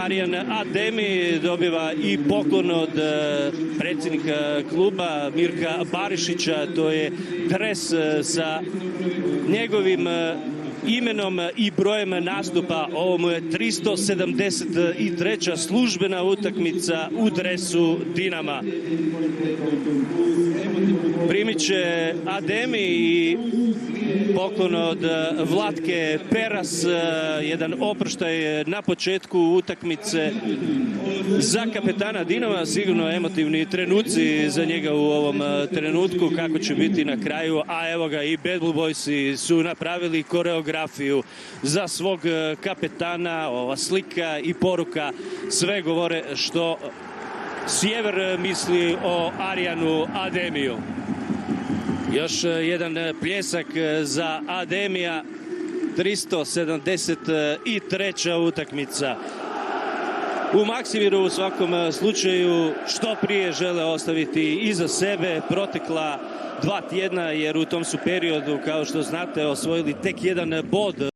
Arjan Ademi dobiva i poklon od predsjednika kluba Mirka Barišića, to je dres sa njegovim imenom i brojem nastupa. Ovo mu je 373. službena utakmica u dresu Dinama. Primit će Ademi i poklon od Vlatke Peras, jedan oproštaj na početku utakmice za kapetana Dinama, sigurno emotivni trenuci za njega u ovom trenutku, kako će biti na kraju, a evo ga i Bad Blue Boysi su napravili koreografiju za svog kapetana. Ova slika i poruka sve govore što Sjever misli o Arjanu Ademiju. Još jedan pljesak za Ademija, 373. utakmica. U Maksimiru u svakom slučaju što prije žele ostaviti iza sebe protekla 2 tjedna, jer u tom su periodu, kao što znate, osvojili tek jedan bod.